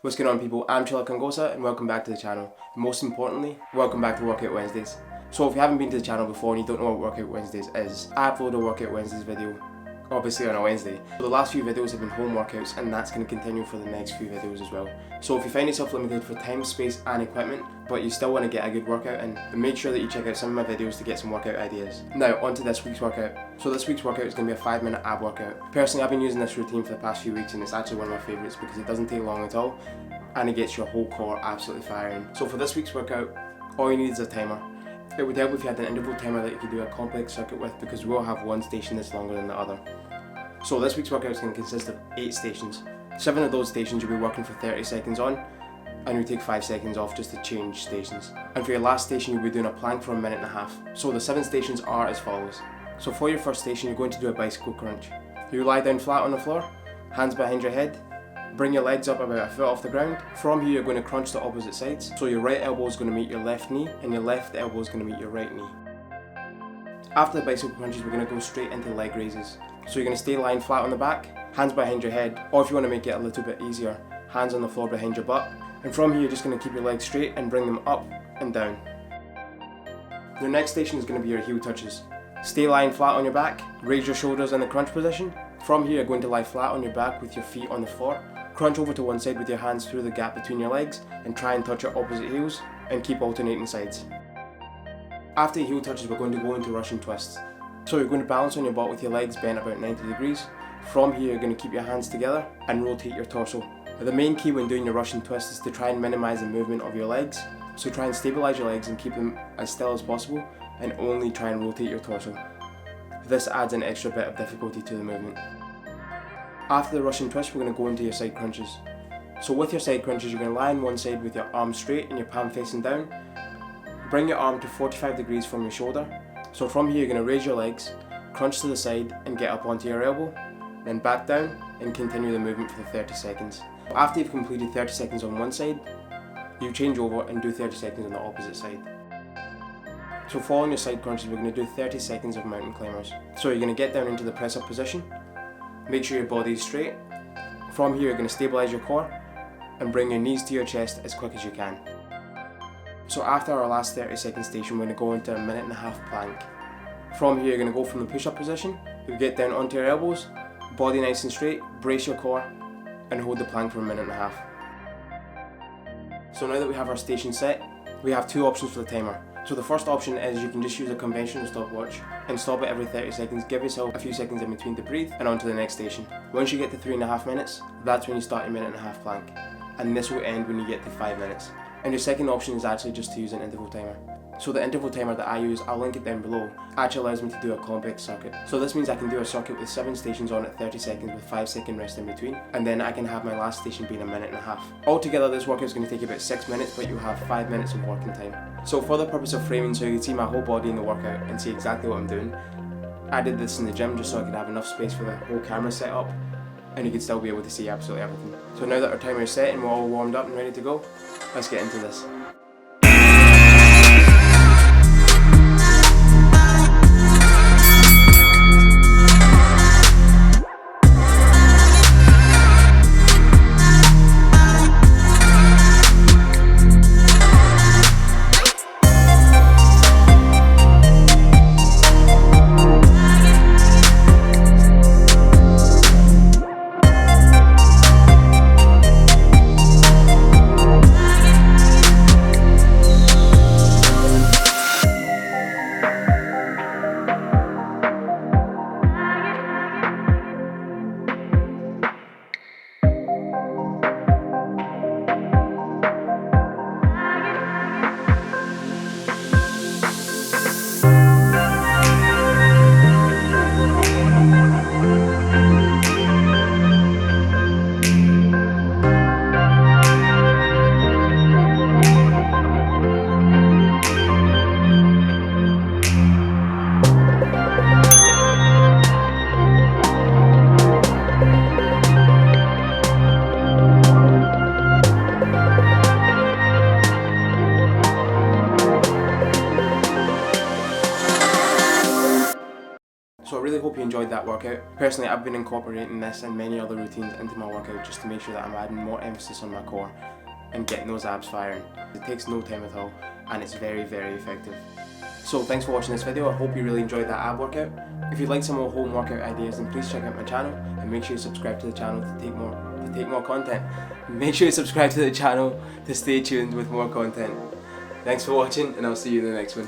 What's going on, people? I'm Chilekwa and welcome back to the channel. And most importantly, welcome back to Workout Wednesdays. So if you haven't been to the channel before and you don't know what Workout Wednesdays is, I upload a Workout Wednesdays video, obviously on a Wednesday. So the last few videos have been home workouts, and that's going to continue for the next few videos as well. So if you find yourself limited for time, space and equipment, but you still want to get a good workout in, then make sure that you check out some of my videos to get some workout ideas. Now on to this week's workout. So this week's workout is going to be a 5-minute ab workout. Personally, I've been using this routine for the past few weeks and it's actually one of my favourites because it doesn't take long at all and it gets your whole core absolutely firing. So for this week's workout, all you need is a timer. It would help if you had an interval timer that you could do a complex circuit with, because we will have one station that's longer than the other. So this week's workout is going to consist of 8 stations. 7 of those stations you'll be working for 30 seconds on, and you'll take 5 seconds off just to change stations. And for your last station you'll be doing a plank for 1.5 minutes. So the 7 stations are as follows. So for your first station you're going to do a bicycle crunch. You lie down flat on the floor, hands behind your head, bring your legs up about a foot off the ground. From here you're going to crunch to opposite sides. So your right elbow is going to meet your left knee and your left elbow is going to meet your right knee. After the bicycle crunches we're going to go straight into leg raises. So you're going to stay lying flat on the back, hands behind your head, or if you want to make it a little bit easier, hands on the floor behind your butt. And from here you're just going to keep your legs straight and bring them up and down. Your next station is going to be your heel touches. Stay lying flat on your back, raise your shoulders in the crunch position. From here you're going to lie flat on your back with your feet on the floor. Crunch over to one side with your hands through the gap between your legs and try and touch your opposite heels and keep alternating sides. After your heel touches we're going to go into Russian twists. So you're going to balance on your butt with your legs bent about 90 degrees. From here you're going to keep your hands together and rotate your torso. Now, the main key when doing your Russian twist is to try and minimise the movement of your legs. So try and stabilise your legs and keep them as still as possible and only try and rotate your torso. This adds an extra bit of difficulty to the movement. After the Russian twist we're going to go into your side crunches. So with your side crunches you're going to lie on one side with your arm straight and your palm facing down. Bring your arm to 45 degrees from your shoulder. So from here you're going to raise your legs, crunch to the side and get up onto your elbow, then back down and continue the movement for 30 seconds. After you've completed 30 seconds on one side, you change over and do 30 seconds on the opposite side. So following your side crunches we're going to do 30 seconds of mountain climbers. So you're going to get down into the press up position, make sure your body is straight. From here you're going to stabilise your core and bring your knees to your chest as quick as you can. So after our last 30-second station we're going to go into a 1.5 minute plank. From here you're going to go from the push-up position, you get down onto your elbows, body nice and straight, brace your core and hold the plank for 1.5 minutes. So now that we have our station set, we have 2 options for the timer. So the first option is you can just use a conventional stopwatch and stop it every 30 seconds, give yourself a few seconds in between to breathe and on to the next station. Once you get to 3.5 minutes, that's when you start your 1.5 minute plank, and this will end when you get to 5 minutes. And your second option is actually just to use an interval timer. So the interval timer that I use, I'll link it down below, actually allows me to do a complex circuit. So this means I can do a circuit with 7 stations on at 30 seconds with 5-second rest in between, and then I can have my last station being 1.5 minutes. Altogether this workout is going to take about 6 minutes, but you'll have 5 minutes of working time. So for the purpose of framing so you can see my whole body in the workout and see exactly what I'm doing, I did this in the gym just so I could have enough space for the whole camera set up and you could still be able to see absolutely everything. So now that our timer is set and we're all warmed up and ready to go, let's get into this. enjoyed that workout. Personally, I've been incorporating this and many other routines into my workout just to make sure that I'm adding more emphasis on my core and getting those abs firing. It takes no time at all and it's very, very effective. So thanks for watching this video. I hope you really enjoyed that ab workout. If you'd like some more home workout ideas, then please check out my channel and make sure you subscribe to the channel to take more content. Make sure you subscribe to the channel to stay tuned with more content. Thanks for watching and I'll see you in the next one.